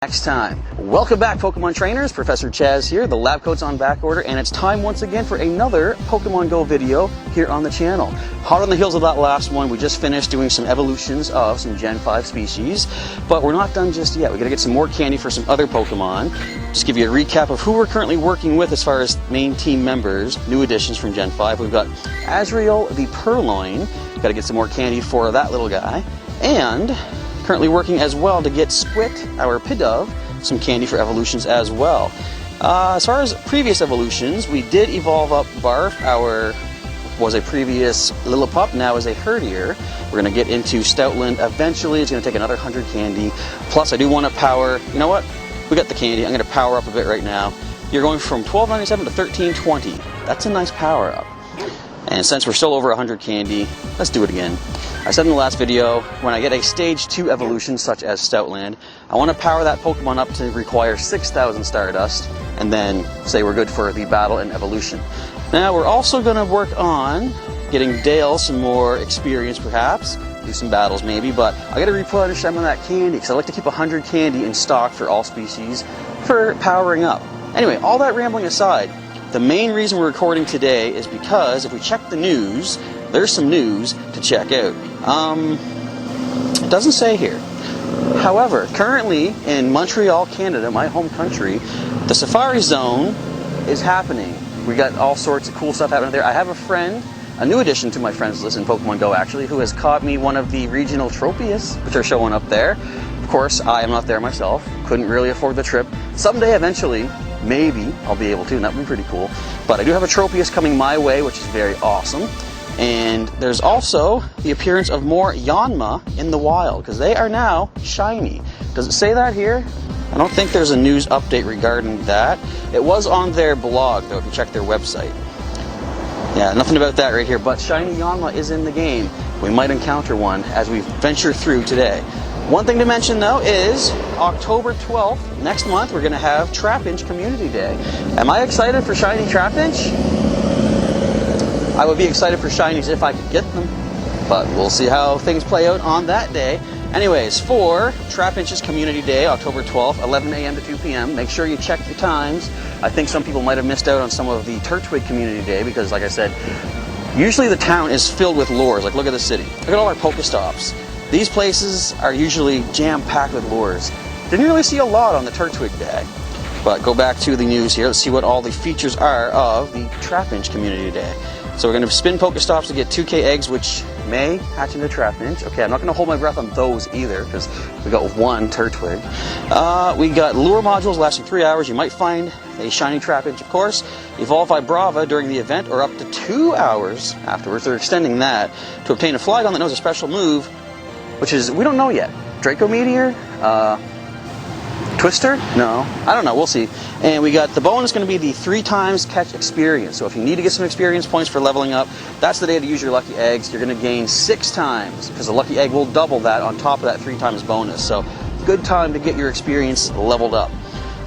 next time. Welcome back, Pokemon Trainers. Professor Chaz here. The lab coat's on back order, and it's time once again for another Pokemon Go video here on the channel. Hot on the heels of that last one, we just finished doing some evolutions of some Gen 5 species, but we're not done just yet. We gotta get some more candy for some other Pokemon. Just give you a recap of who we're currently working with as far as main team members, new additions from Gen 5. We've got Azrael the Purloin. Gotta get some more candy for that little guy. And currently working as well to get Squit, our Pidove, some candy for evolutions as well. As far as previous evolutions, we did evolve up Barf, our was a previous Lillipup, now is a Herdier. We're gonna get into Stoutland eventually. It's gonna take another 100 candy. Plus I do want to power, you know what? We got the candy, I'm gonna power up a bit right now. You're going from 1297 to 1320. That's a nice power up. And since we're still over 100 candy, let's do it again. I said in the last video, when I get a stage 2 evolution such as Stoutland, I want to power that Pokemon up to require 6,000 Stardust, and then say we're good for the battle and evolution. Now we're also going to work on getting Dale some more experience perhaps, do some battles maybe, but I got to replenish some of that candy, because I like to keep 100 candy in stock for all species for powering up. Anyway, all that rambling aside, the main reason we're recording today is because if we check the news, there's some news to check out. It doesn't say here. However, currently in Montreal, Canada, my home country, the Safari Zone is happening. We got all sorts of cool stuff happening there. I have a friend, a new addition to my friends list in Pokemon Go actually, who has caught me one of the regional Tropius, which are showing up there. Of course, I am not there myself. Couldn't really afford the trip. Someday, eventually, maybe I'll be able to, and that would be pretty cool. But I do have a Tropius coming my way, which is very awesome. And there's also the appearance of more Yanma in the wild, because they are now shiny. Does it say that here? I don't think there's a news update regarding that. It was on their blog, though, if you check their website. Yeah, nothing about that right here, but shiny Yanma is in the game. We might encounter one as we venture through today. One thing to mention, though, is October 12th, next month, we're going to have Trapinch Community Day. Am I excited for shiny Trapinch? I would be excited for shinies if I could get them, but we'll see how things play out on that day. Anyways, for Trapinch's Community Day, October 12th, 11 a.m. to 2 p.m., make sure you check your times. I think some people might have missed out on some of the Turtwig Community Day because, like I said, usually the town is filled with lures. Like, look at the city. Look at all our Pokestops. These places are usually jam-packed with lures. Didn't really see a lot on the Turtwig Day. But go back to the news here. Let's see what all the features are of the Trapinch Community Day. So we're going to spin Pokestops to get 2K eggs, which may hatch into Trapinch. Okay, I'm not going to hold my breath on those either, because we got one Turtwig. We got lure modules lasting 3 hours. You might find a shiny Trapinch, of course. Evolve Vibrava during the event, or up to 2 hours afterwards. They're extending that to obtain a Flygon that knows a special move, which is, we don't know yet. Draco Meteor? Twister? No, I don't know, we'll see. And we got the bonus going to be the 3 times catch experience. So if you need to get some experience points for leveling up, that's the day to use your lucky eggs. You're going to gain 6 times, because the lucky egg will double that on top of that 3 times bonus. So good time to get your experience leveled up.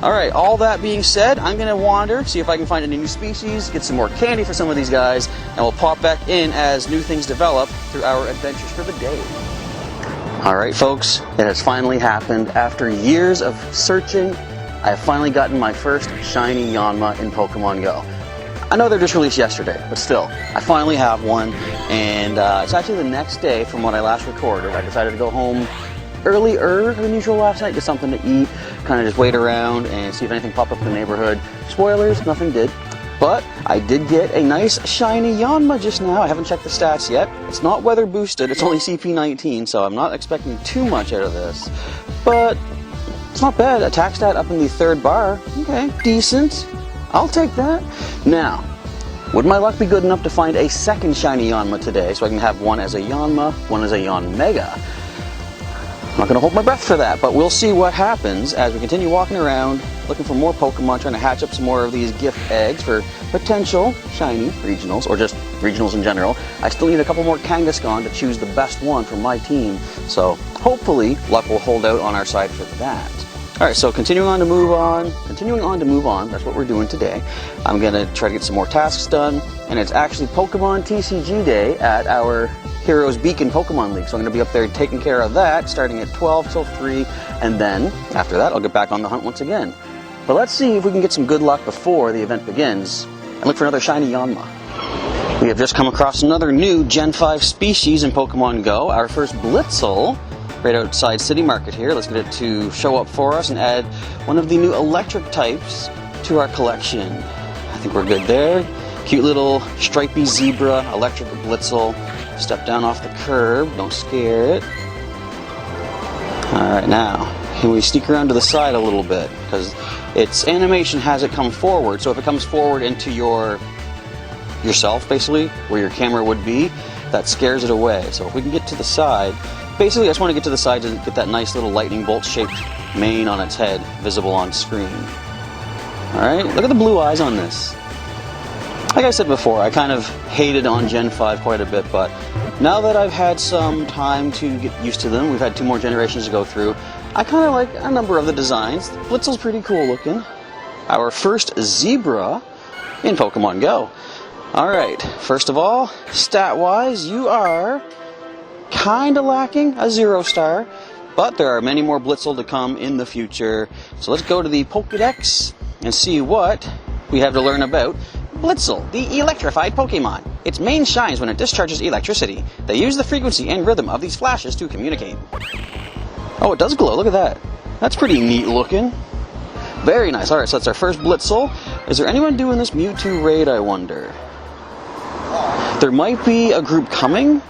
Alright, all that being said, I'm going to wander, see if I can find any new species, get some more candy for some of these guys, and we'll pop back in as new things develop through our adventures for the day. Alright folks, it has finally happened. After years of searching, I have finally gotten my first shiny Yanma in Pokemon Go. I know they're just released yesterday, but still, I finally have one, and it's actually the next day from when I last recorded. I decided to go home earlier than usual last night, get something to eat, kind of just wait around and see if anything popped up in the neighborhood. Spoilers, nothing did. But I did get a nice shiny Yanma just now. I haven't checked the stats yet. It's not weather boosted, it's only CP19, so I'm not expecting too much out of this. But it's not bad. Attack stat up in the 3rd bar. Okay, decent. I'll take that. Now, would my luck be good enough to find a second shiny Yanma today so I can have one as a Yanma, one as a Yanmega? I'm not going to hold my breath for that, but we'll see what happens as we continue walking around, looking for more Pokemon, trying to hatch up some more of these gift eggs for potential shiny regionals, or just regionals in general. I still need a couple more Kangaskhan to choose the best one for my team, so hopefully luck will hold out on our side for that. Alright, so continuing on to move on, that's what we're doing today. I'm going to try to get some more tasks done, and it's actually Pokemon TCG Day at our Heroes Beacon Pokemon League. So I'm going to be up there taking care of that, starting at 12 till 3, and then, after that, I'll get back on the hunt once again. But let's see if we can get some good luck before the event begins, and look for another shiny Yanma. We have just come across another new Gen 5 species in Pokemon GO, our first Blitzel, right outside City Market here. Let's get it to show up for us and add one of the new electric types to our collection. I think we're good there. Cute little stripy zebra electric Blitzel. Step down off the curb, don't scare it. Alright, now, can we sneak around to the side a little bit? Because its animation has it come forward, so if it comes forward into yourself, basically, where your camera would be, that scares it away. So if we can get to the side, basically, I just want to get to the side to get that nice little lightning bolt-shaped mane on its head visible on screen. Alright, look at the blue eyes on this. Like I said before, I kind of hated on Gen 5 quite a bit, but now that I've had some time to get used to them, we've had 2 more generations to go through, I kind of like a number of the designs. Blitzel's pretty cool looking. Our first zebra in Pokemon GO. Alright, first of all, stat-wise, you are kinda lacking a 0-star, but there are many more Blitzel to come in the future. So let's go to the Pokédex and see what we have to learn about Blitzel, the electrified Pokemon. Its mane shines when it discharges electricity. They use the frequency and rhythm of these flashes to communicate. Oh, it does glow, look at that. That's pretty neat looking. Very nice. Alright, so that's our first Blitzel. Is there anyone doing this Mewtwo raid, I wonder? There might be a group coming.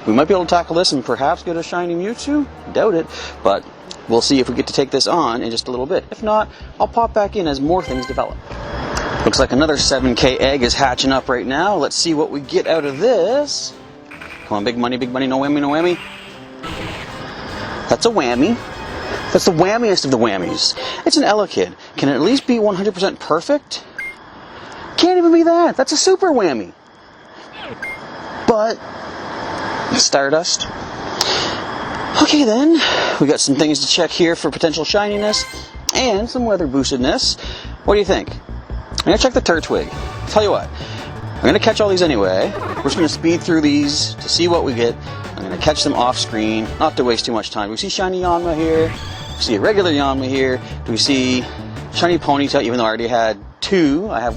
We might be able to tackle this and perhaps get a shiny Mewtwo. Doubt it, but we'll see if we get to take this on in just a little bit. If not, I'll pop back in as more things develop. Looks like another 7K egg is hatching up right now. Let's see what we get out of this. Come on, big money, no whammy, no whammy. That's a whammy. That's the whammiest of the whammies. It's an Elekid. Can it at least be 100% perfect? Can't even be that. That's a super whammy. But Stardust. Okay then, we got some things to check here for potential shininess and some weather boostedness. What do you think? I'm going to check the Turtwig. Tell you what, I'm going to catch all these anyway. We're just going to speed through these to see what we get. I'm going to catch them off screen, not to waste too much time. Do we see shiny Yanma here? Do we see a regular Yanma here? Do we see shiny Ponyta, even though I already had 2? I have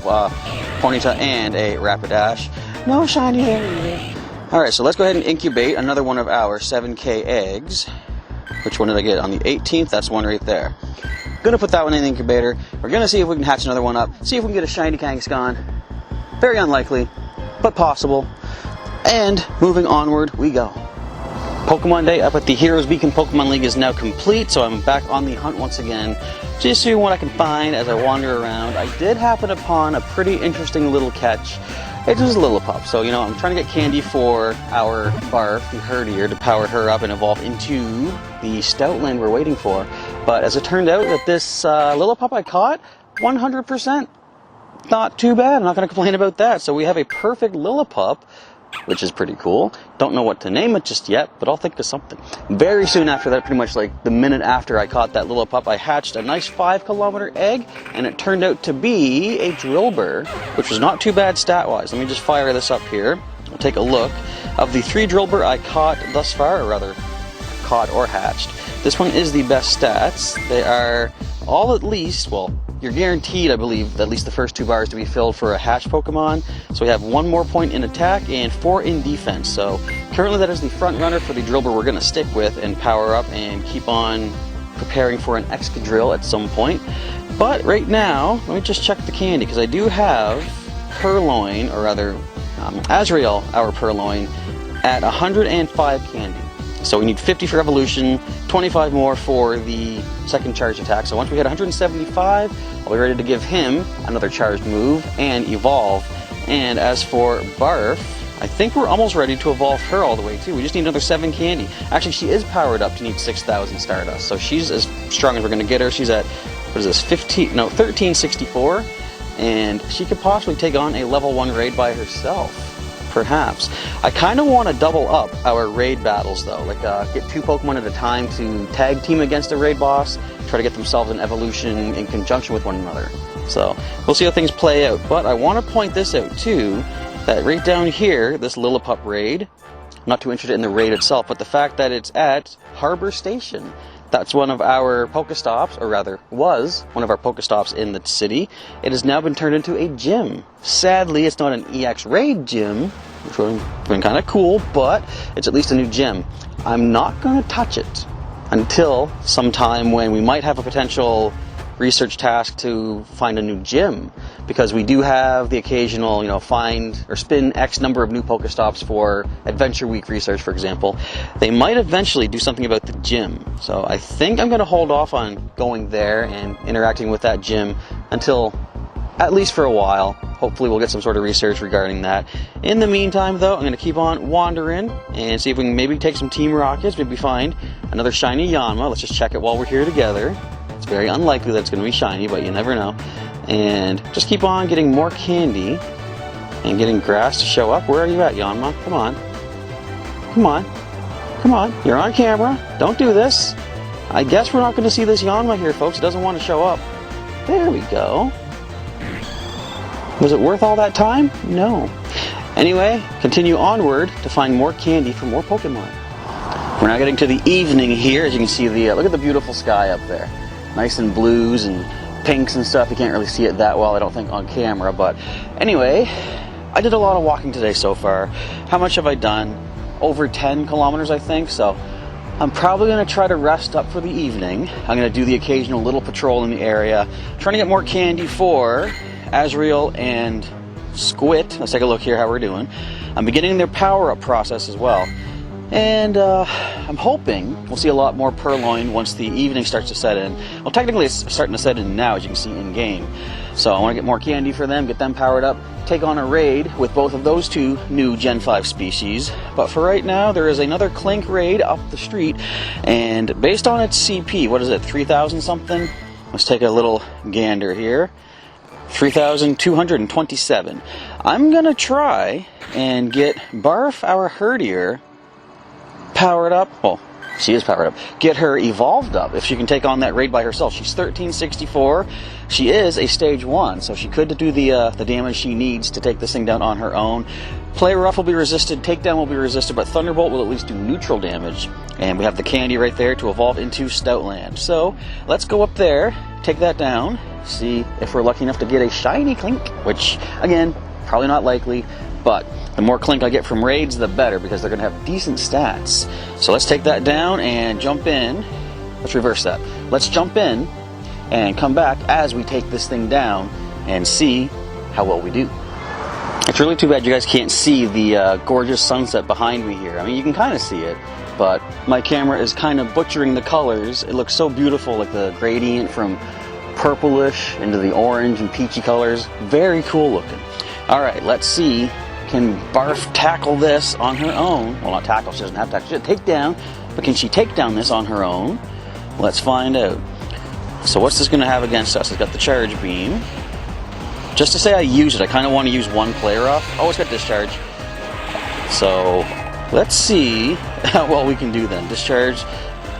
Ponyta and a Rapidash. No shiny here. Alright, so let's go ahead and incubate another one of our 7K eggs. Which one did I get? On the 18th? That's one right there. Gonna put that one in the incubator. We're gonna see if we can hatch another one up. See if we can get a shiny Kangaskhan. Very unlikely, but possible. And moving onward we go. Pokemon Day up at the Heroes Beacon Pokemon League is now complete, so I'm back on the hunt once again. Just seeing what I can find as I wander around. I did happen upon a pretty interesting little catch. It was a Lillipup, so I'm trying to get candy for our Barf, the Herdier, to power her up and evolve into the Stoutland we're waiting for. But as it turned out that this Lillipup I caught, 100%. Not too bad, I'm not going to complain about that. So we have a perfect Lillipup, which is pretty cool. Don't know what to name it just yet, but I'll think of something. Very soon after that, pretty much like the minute after I caught that Lillipup, I hatched a nice 5-kilometer egg, and it turned out to be a Drillbur, which was not too bad stat-wise. Let me just fire this up here. We'll take a look. Of the 3 Drillbur I caught thus far, or rather, caught or hatched, this one is the best stats. They are all at least, well, you're guaranteed, I believe, at least the first 2 bars to be filled for a hatch Pokemon. So we have 1 more point in attack and 4 in defense. So currently that is the front runner for the Drillbur we're going to stick with and power up and keep on preparing for an Excadrill at some point. But right now, let me just check the candy, because I do have Purloin, or rather Azrael, our Purloin, at 105 candy. So we need 50 for evolution, 25 more for the second charge attack. So once we hit 175, I'll be ready to give him another charged move and evolve. And as for Barf, I think we're almost ready to evolve her all the way too. We just need another 7 candy. Actually, she is powered up to need 6,000 Stardust. So she's as strong as we're going to get her. She's at, what is this, 1364. And she could possibly take on a level 1 raid by herself. Perhaps. I kind of want to double up our raid battles though, like get 2 Pokemon at a time to tag team against a raid boss, try to get themselves an evolution in conjunction with one another. So we'll see how things play out, but I want to point this out too, that right down here, this Lillipup raid, I'm not too interested in the raid itself, but the fact that it's at Harbor Station. That's one of our Pokestops, or rather, was one of our Pokestops in the city. It has now been turned into a gym. Sadly, it's not an EX Raid gym, which would have been kind of cool, but it's at least a new gym. I'm not going to touch it until sometime when we might have a potential research task to find a new gym, because we do have the occasional, you know, find or spin X number of new Pokestops for Adventure Week research, for example. They might eventually do something about the gym, so I think I'm going to hold off on going there and interacting with that gym until, at least for a while. Hopefully we'll get some sort of research regarding that. In the meantime though, I'm going to keep on wandering and see if we can maybe take some Team Rockets, maybe find another shiny Yanma. Let's just check it while we're here together. It's very unlikely that it's going to be shiny, but you never know. And just keep on getting more candy and getting grass to show up. Where are you at, Yanma? Come on. Come on. Come on. You're on camera. Don't do this. I guess we're not going to see this Yanma here, folks. It doesn't want to show up. There we go. Was it worth all that time? No. Anyway, continue onward to find more candy for more Pokemon. We're now getting to the evening here. As you can see, look at the beautiful sky up there. Nice and blues and pinks and stuff. You can't really see it that well, I don't think, on camera. But anyway, I did a lot of walking today so far. How much have I done? Over 10 kilometers, I think. So I'm probably going to try to rest up for the evening. I'm going to do the occasional little patrol in the area, trying to get more candy for Azrael and Squit. Let's take a look here how we're doing. I'm beginning their power-up process as well. And I'm hoping we'll see a lot more Purloin once the evening starts to set in. Well, technically it's starting to set in now, as you can see in game. So I want to get more candy for them, get them powered up, take on a raid with both of those 2 new Gen 5 species. But for right now, there is another Clink raid up the street, and based on its CP, what is it, 3,000 something? Let's take a little gander here. 3,227. I'm gonna try and get Barf, our herdier, powered up. Well, she is powered up. Get her evolved up if she can take on that raid by herself. She's 1364. She is a stage 1, so she could do the damage she needs to take this thing down on her own. Play Rough will be resisted, Takedown will be resisted, but Thunderbolt will at least do neutral damage. And we have the candy right there to evolve into Stoutland. So let's go up there, take that down, see if we're lucky enough to get a shiny Clink, which again, probably not likely, but the more Clink I get from raids, the better, because they're going to have decent stats. So let's take that down and jump in. Let's reverse that. Let's jump in and come back as we take this thing down and see how well we do. It's really too bad you guys can't see the gorgeous sunset behind me here. I mean, you can kind of see it, but my camera is kind of butchering the colors. It looks so beautiful, like the gradient from purplish into the orange and peachy colors. Very cool looking. All right, let's see. Can Barf tackle this on her own? Well, not tackle, she doesn't have to tackle. She has to take down, but can she take down this on her own? Let's find out. So what's this going to have against us? It's got the Charge Beam. Just to say I use it, I kind of want to use one Play Rough. Oh, it's got Discharge. So let's see how well we can do then. Discharge,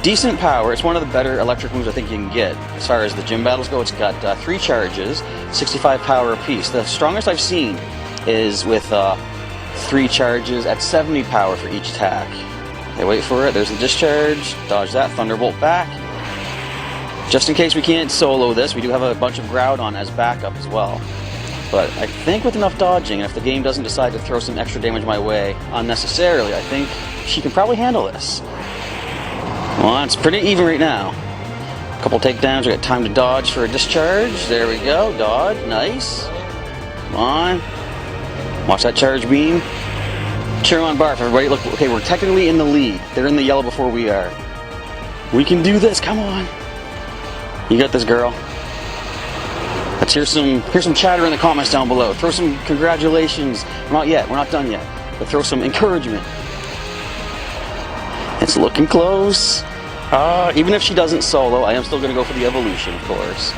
decent power. It's one of the better electric moves I think you can get. As far as the gym battles go, it's got 3 charges, 65 power apiece. The strongest I've seen is with 3 charges at 70 power for each attack. Okay, wait for it. There's the Discharge. Dodge that. Thunderbolt back. Just in case we can't solo this, we do have a bunch of Groudon as backup as well. But I think with enough dodging, and if the game doesn't decide to throw some extra damage my way unnecessarily, I think she can probably handle this. Well, it's pretty even right now. A couple takedowns. We got time to dodge for a Discharge. There we go. Dodge. Nice. Come on. Watch that Charge Beam. Cheer on Barf, everybody. Look, okay, we're technically in the lead. They're in the yellow before we are. We can do this. Come on. You got this, girl. Let's hear some chatter in the comments down below. Throw some congratulations. Not yet. We're not done yet. But throw some encouragement. It's looking close. Even if she doesn't solo, I am still going to go for the evolution, of course.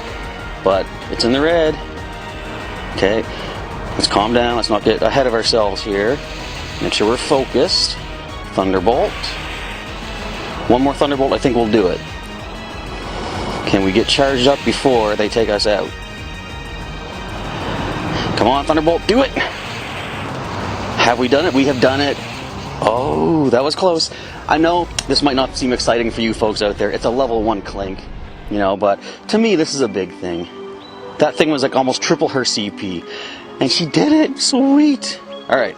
But it's in the red. Okay. Let's calm down. Let's not get ahead of ourselves here. Make sure we're focused. Thunderbolt. One more Thunderbolt, I think we'll do it. Can we get charged up before they take us out? Come on, Thunderbolt, do it! Have we done it? We have done it. Oh, that was close. I know this might not seem exciting for you folks out there. It's a level 1 Clink, you know, but to me this is a big thing. That thing was like almost triple her CP. And she did it! Sweet! Alright,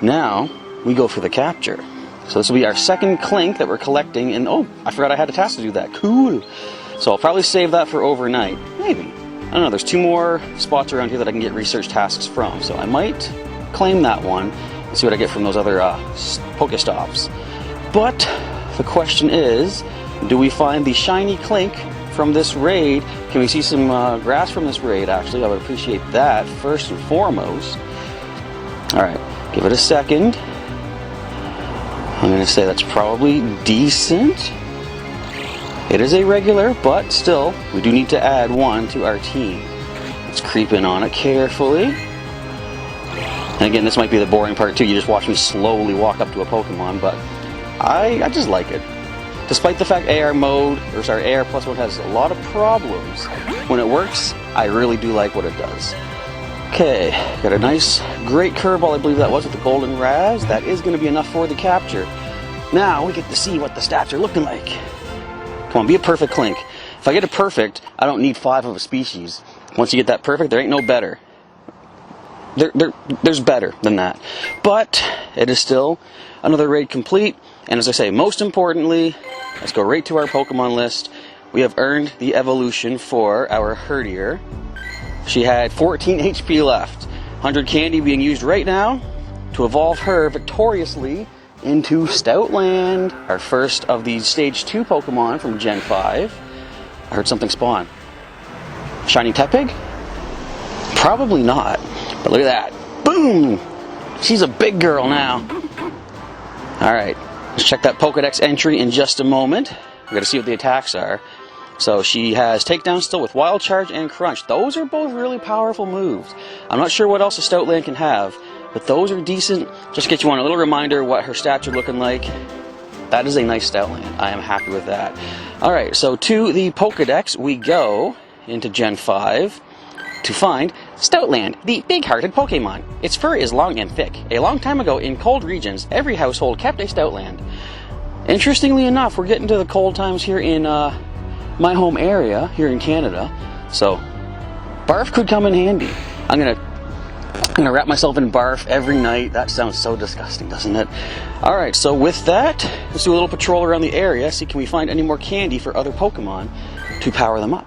now we go for the capture. So this will be our second Clink that we're collecting, and oh, I forgot I had a task to do that. Cool! So I'll probably save that for overnight. Maybe. I don't know, there's 2 more spots around here that I can get research tasks from, so I might claim that one and see what I get from those other Pokestops. But the question is, do we find the shiny Clink from this raid? Can we see some grass from this raid, actually? I would appreciate that first and foremost. Alright, give it a second. I'm going to say that's probably decent. It is a regular, but still, we do need to add 1 to our team. Let's creep in on it carefully. And again, this might be the boring part too. You just watch me slowly walk up to a Pokemon, but I just like it. Despite the fact AR Plus mode has a lot of problems, when it works, I really do like what it does. Okay, got a nice, great curveball, I believe that was, with the Golden Raz. That is going to be enough for the capture. Now we get to see what the stats are looking like. Come on, be a perfect Clink. If I get a perfect, I don't need 5 of a species. Once you get that perfect, there ain't no better. There's better than that. But it is still another raid complete. And as I say, most importantly, let's go right to our Pokemon list. We have earned the evolution for our Herdier. She had 14 HP left. 100 candy being used right now to evolve her victoriously into Stoutland, our first of the Stage 2 Pokemon from Gen 5. I heard something spawn. Shiny Tepig? Probably not. But look at that. Boom! She's a big girl now. Alright, let's check that Pokedex entry in just a moment. We're going to see what the attacks are. So she has Takedown still with Wild Charge and Crunch. Those are both really powerful moves. I'm not sure what else a Stoutland can have, but those are decent. Just to get you on a little reminder what her stats are looking like. That is a nice Stoutland. I am happy with that. Alright, so to the Pokedex we go into Gen 5 to find Stoutland, the big-hearted Pokemon. Its fur is long and thick. A long time ago in cold regions, every household kept a Stoutland. Interestingly enough, we're getting to the cold times here in my home area, here in Canada. So, barf could come in handy. I'm gonna wrap myself in barf every night. That sounds so disgusting, doesn't it? Alright, so with that, let's do a little patrol around the area, see can we find any more candy for other Pokemon to power them up.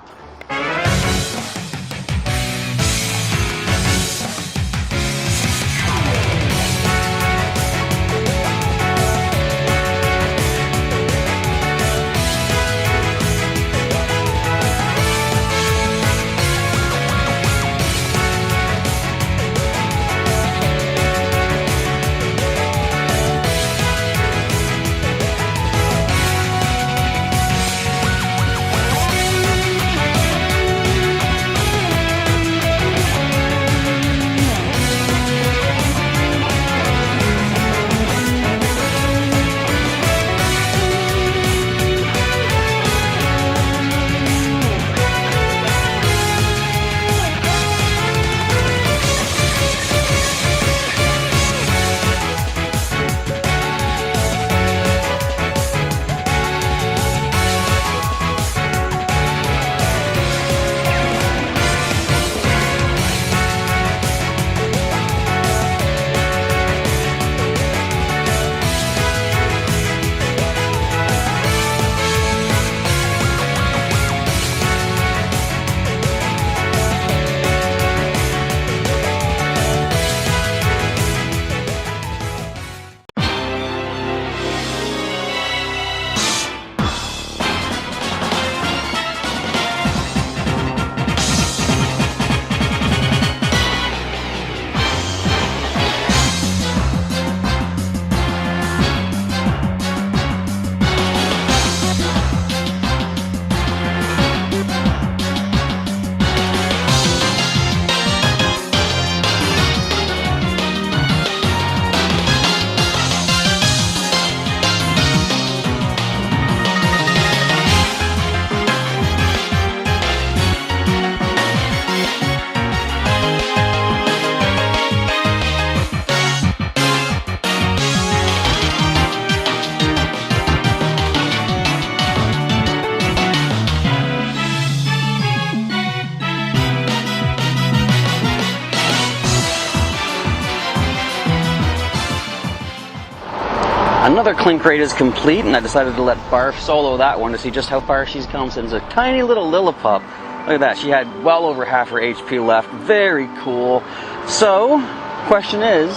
Another Clink raid is complete, and I decided to let Barf solo that one to see just how far she's come since a tiny little Lillipup. Look at that, she had well over half her HP left. Very cool. So, question is,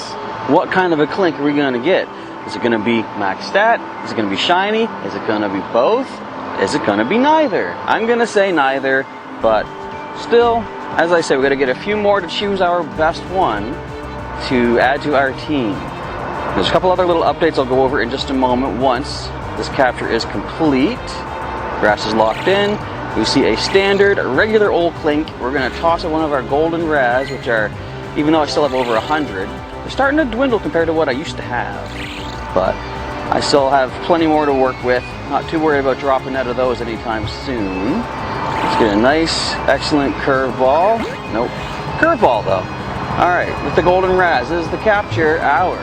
what kind of a Clink are we going to get? Is it going to be max stat? Is it going to be shiny? Is it going to be both? Is it going to be neither? I'm going to say neither, but still, as I said, we're going to get a few more to choose our best one to add to our team. There's a couple other little updates I'll go over in just a moment once this capture is complete. Grass is locked in. We see a standard, regular old Clink. We're going to toss in one of our golden Raz, which are, even though I still have over 100, they're starting to dwindle compared to what I used to have. But I still have plenty more to work with. Not too worried about dropping out of those anytime soon. Let's get a nice, excellent curveball. Nope. Curveball though. Alright, with the golden Raz, this is the capture, ours.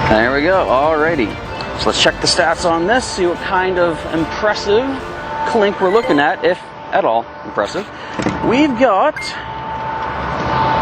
There we go, alrighty. So let's check the stats on this, see what kind of impressive Clink we're looking at, if at all impressive. We've got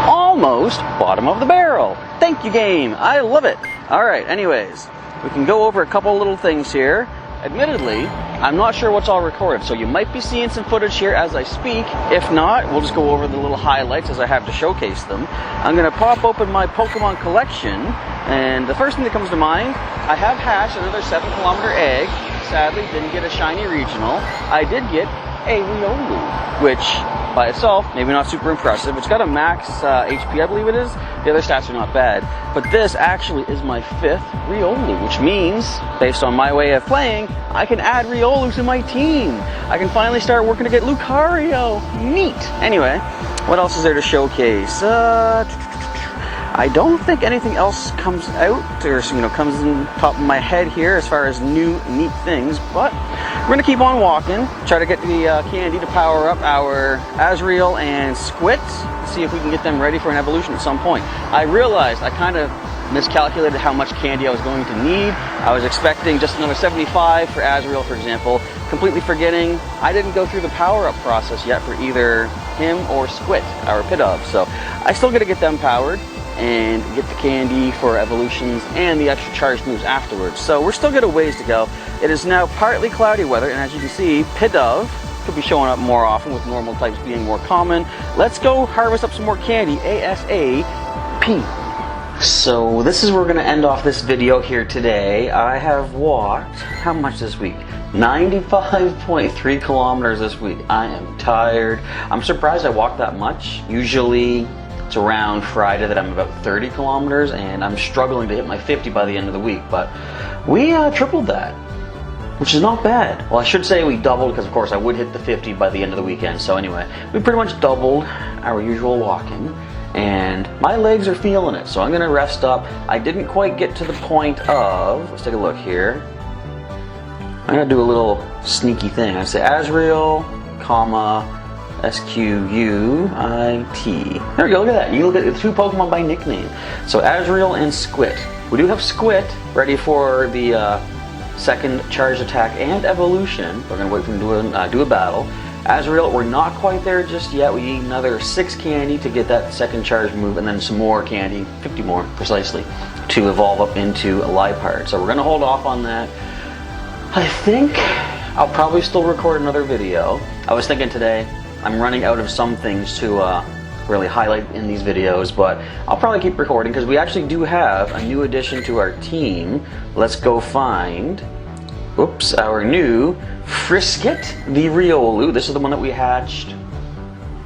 almost bottom of the barrel. Thank you, game. I love it. Alright, anyways, we can go over a couple little things here. Admittedly, I'm not sure what's all recorded, so you might be seeing some footage here as I speak. If not, we'll just go over the little highlights as I have to showcase them. I'm going to pop open my Pokemon collection, and the first thing that comes to mind, I have hatched another 7-kilometer egg. Sadly, didn't get a shiny regional. I did get a Riolu, which by itself, maybe not super impressive. It's got a max HP, I believe it is. The other stats are not bad. But this actually is my 5th Riolu, which means, based on my way of playing, I can add Riolu to my team. I can finally start working to get Lucario. Neat. Anyway, what else is there to showcase? I don't think anything else comes out, or comes in top of my head here as far as new, neat things, but we're going to keep on walking, try to get the candy to power up our Azrael and Squit, see if we can get them ready for an evolution at some point. I realized I kind of miscalculated how much candy I was going to need. I was expecting just another 75 for Azrael, for example, completely forgetting I didn't go through the power-up process yet for either him or Squit, our Pidove, so I still got to get them powered and get the candy for evolutions and the extra charged moves afterwards. So we're still got a ways to go. It is now partly cloudy weather, and as you can see, Pidove could be showing up more often with normal types being more common. Let's go harvest up some more candy ASAP. So this is where we're going to end off this video here today. I have walked, how much this week? 95.3 kilometers this week. I am tired. I'm surprised I walked that much. Usually it's around Friday that I'm about 30 kilometers, and I'm struggling to hit my 50 by the end of the week, but we tripled that, which is not bad. Well, I should say we doubled, because of course I would hit the 50 by the end of the weekend. So anyway, we pretty much doubled our usual walking, and my legs are feeling it, so I'm going to rest up. I didn't quite get to the point of, let's take a look here. I'm going to do a little sneaky thing. I say Azrael, comma, S-Q-U-I-T. There we go, look at that. You look at the 2 Pokemon by nickname. So Azrael and Squit. We do have Squit ready for the second charge attack and evolution. We're going to wait for him to do a battle. Azrael, we're not quite there just yet. We need another 6 candy to get that second charge move, and then some more candy, 50 more precisely, to evolve up into a Liepard. So we're going to hold off on that. I think I'll probably still record another video. I was thinking today, I'm running out of some things to really highlight in these videos, but I'll probably keep recording because we actually do have a new addition to our team. Let's go find, oops, our new Frisket the Riolu. This is the one that we hatched,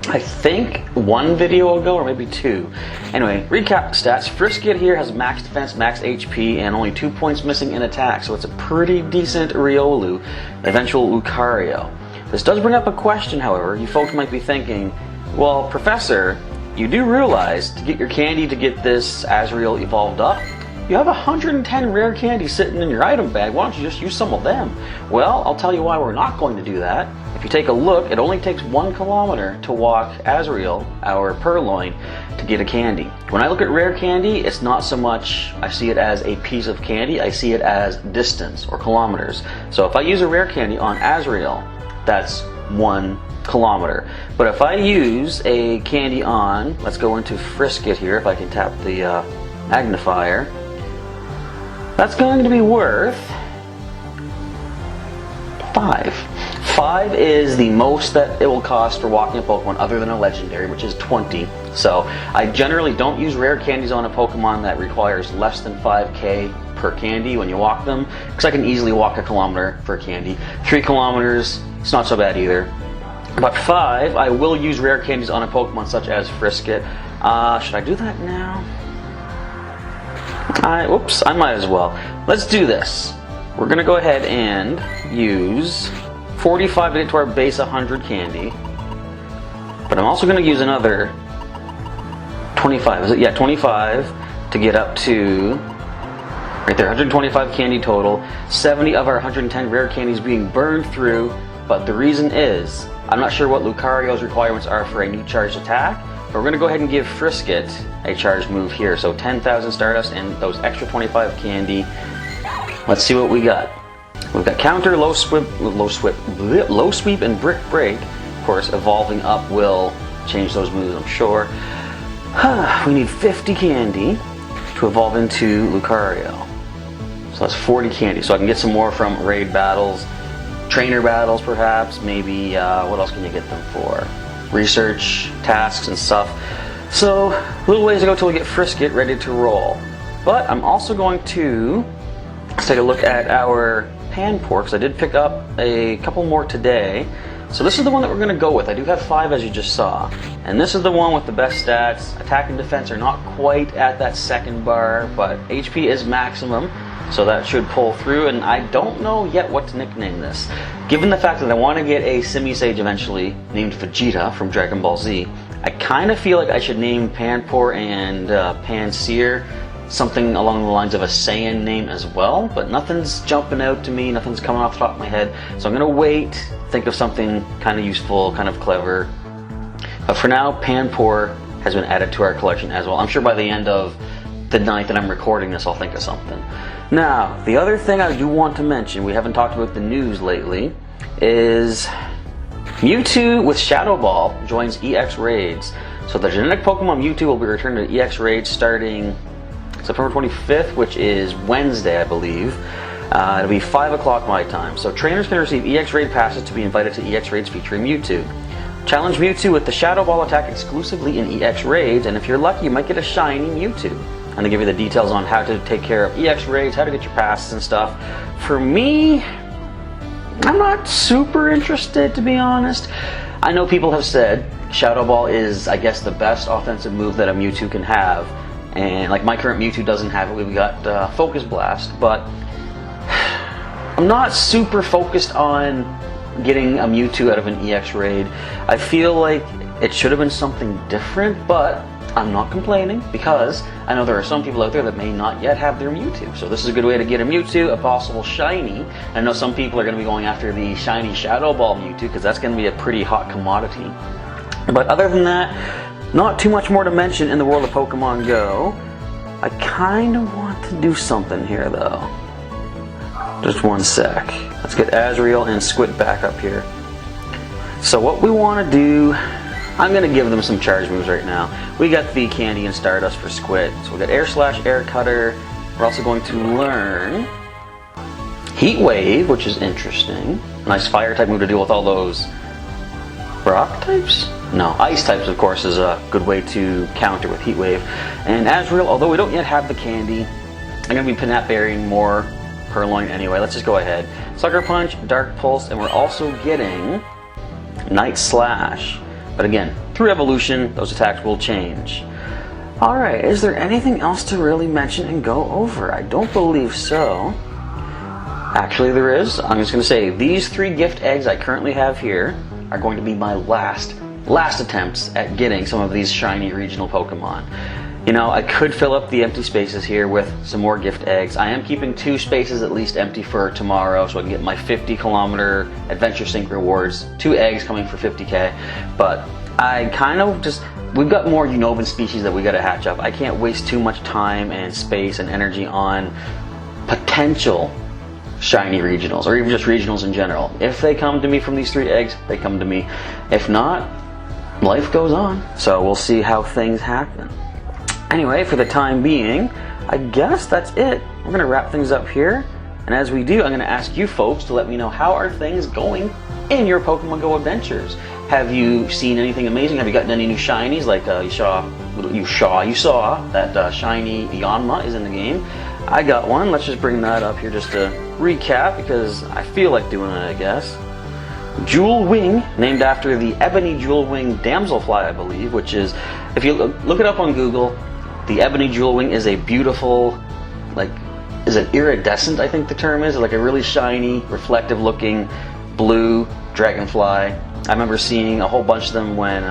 I think, 1 video ago, or maybe 2. Anyway, recap stats. Frisket here has max defense, max HP, and only 2 points missing in attack, so it's a pretty decent Riolu, eventual Lucario. This does bring up a question, however. You folks might be thinking, well, Professor, you do realize to get your candy to get this Azrael evolved up, you have 110 rare candy sitting in your item bag. Why don't you just use some of them? Well, I'll tell you why we're not going to do that. If you take a look, it only takes 1 kilometer to walk Azrael, our Purloin, to get a candy. When I look at rare candy, it's not so much I see it as a piece of candy, I see it as distance or kilometers. So if I use a rare candy on Azrael, that's 1 kilometer. But if I use a candy on, let's go into Frisket here, if I can tap the magnifier, That's going to be worth 5. 5 is the most that it will cost for walking a Pokemon other than a legendary, which is 20. So I generally don't use rare candies on a Pokemon that requires less than 5k per candy when you walk them, because I can easily walk a kilometer for a candy. 3 kilometers, it's not so bad either. But 5, I will use rare candies on a Pokemon such as Frisket. Should I do that now? Whoops, I might as well. Let's do this. We're gonna go ahead and use 45 to get to our base 100 candy. But I'm also gonna use another 25, is it? Yeah, 25 to get up to, right there, 125 candy total. 70 of our 110 rare candies being burned through, but the reason is, I'm not sure what Lucario's requirements are for a new charged attack, but we're going to go ahead and give Frisket a charged move here. So 10,000 Stardust and those extra 25 candy. Let's see what we got. We've got Counter, Low Sweep, and Brick Break. Of course, evolving up will change those moves, I'm sure. We need 50 candy to evolve into Lucario. So that's 40 candy. So I can get some more from raid battles, trainer battles perhaps, maybe, what else can you get them for? Research, tasks and stuff. So, a little ways to go till we get Frisket ready to roll. But I'm also going to take a look at our Panpour, because I did pick up a couple more today. So this is the one that we're going to go with. I do have 5 as you just saw. And this is the one with the best stats. Attack and defense are not quite at that second bar, but HP is maximum. So that should pull through, and I don't know yet what to nickname this. Given the fact that I want to get a Simisage eventually named Vegeta from Dragon Ball Z, I kind of feel like I should name Panpour and Panseer something along the lines of a Saiyan name as well, but nothing's jumping out to me, nothing's coming off the top of my head, so I'm going to wait, think of something kind of useful, kind of clever. But for now, Panpour has been added to our collection as well. I'm sure by the end of the night that I'm recording this, I'll think of something. Now, the other thing I do want to mention, we haven't talked about the news lately, is Mewtwo with Shadow Ball joins EX Raids. So the genetic Pokemon Mewtwo will be returned to EX Raids starting September 25th, which is Wednesday, I believe. It'll be 5 o'clock my time. So trainers can receive EX Raid passes to be invited to EX Raids featuring Mewtwo. Challenge Mewtwo with the Shadow Ball attack exclusively in EX Raids, and if you're lucky, you might get a shiny Mewtwo. I'm going to give you the details on how to take care of EX Raids, how to get your passes and stuff. For me, I'm not super interested, to be honest. I know people have said Shadow Ball is, I guess, the best offensive move that a Mewtwo can have. And like my current Mewtwo doesn't have it. We've got Focus Blast, but I'm not super focused on getting a Mewtwo out of an EX Raid. I feel like it should have been something different, but I'm not complaining because I know there are some people out there that may not yet have their Mewtwo. So this is a good way to get a Mewtwo, a possible shiny. I know some people are going to be going after the shiny Shadow Ball Mewtwo because that's going to be a pretty hot commodity. But other than that, not too much more to mention in the world of Pokemon Go. I kind of want to do something here though. Just one sec. Let's get Azrael and Squid back up here. So what we want to do, I'm going to give them some charge moves right now. We got the Candy and Stardust for Squid. So we got Air Slash, Air Cutter. We're also going to learn Heat Wave, which is interesting. Nice fire type move to deal with all those rock types? No, ice types of course is a good way to counter with Heat Wave. And Azrael, although we don't yet have the candy, I'm going to be Pinap Berrying more Purloin anyway. Let's just go ahead. Sucker Punch, Dark Pulse, and we're also getting Night Slash. But again, through evolution, those attacks will change. Alright, is there anything else to really mention and go over? I don't believe so. Actually, there is. I'm just going to say, these 3 gift eggs I currently have here are going to be my last attempts at getting some of these shiny regional Pokemon. You know, I could fill up the empty spaces here with some more gift eggs. I am keeping 2 spaces at least empty for tomorrow so I can get my 50-kilometer Adventure Sync rewards. 2 eggs coming for 50k. But I kind of just, we've got more Unobin species that we got to hatch up. I can't waste too much time and space and energy on potential shiny regionals, or even just regionals in general. If they come to me from these 3 eggs, they come to me. If not, life goes on. So we'll see how things happen. Anyway, for the time being, I guess that's it. We're gonna wrap things up here. And as we do, I'm gonna ask you folks to let me know, how are things going in your Pokemon Go adventures? Have you seen anything amazing? Have you gotten any new shinies? Like you saw that shiny Yanma is in the game. I got one. Let's just bring that up here just to recap, because I feel like doing it, I guess. Jewel Wing, named after the ebony jewel wing damselfly, I believe, which is, if you look it up on Google, the ebony jewel wing is a beautiful, like, is it iridescent, I think the term is, like a really shiny, reflective looking blue dragonfly. I remember seeing a whole bunch of them when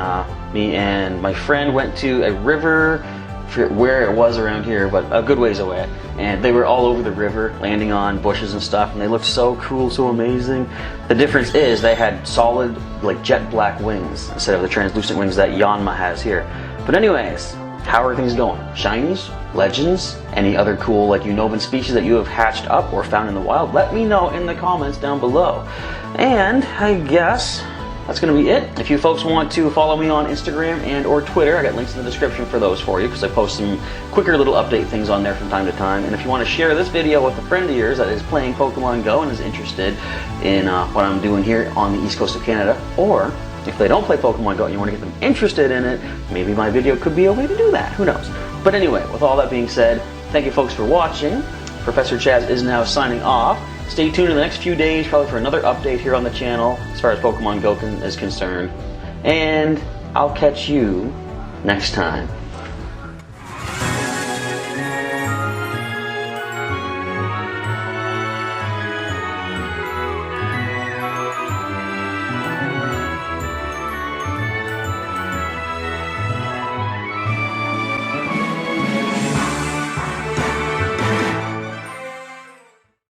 me and my friend went to a river, I forget where it was around here, but a good ways away, and they were all over the river, landing on bushes and stuff, and they looked so cool, so amazing. The difference is they had solid, like, jet black wings instead of the translucent wings that Yanma has here. But anyways, how are things going? Shinies? Legends? Any other cool, like, Unobin species that you have hatched up or found in the wild? Let me know in the comments down below. And I guess that's going to be it. If you folks want to follow me on Instagram and or Twitter, I got links in the description for those for you, because I post some quicker little update things on there from time to time. And if you want to share this video with a friend of yours that is playing Pokemon Go and is interested in what I'm doing here on the East Coast of Canada, or if they don't play Pokemon Go and you want to get them interested in it, maybe my video could be a way to do that. Who knows? But anyway, with all that being said, thank you folks for watching. Professor Chaz is now signing off. Stay tuned in the next few days, probably for another update here on the channel as far as Pokemon Go is concerned. And I'll catch you next time.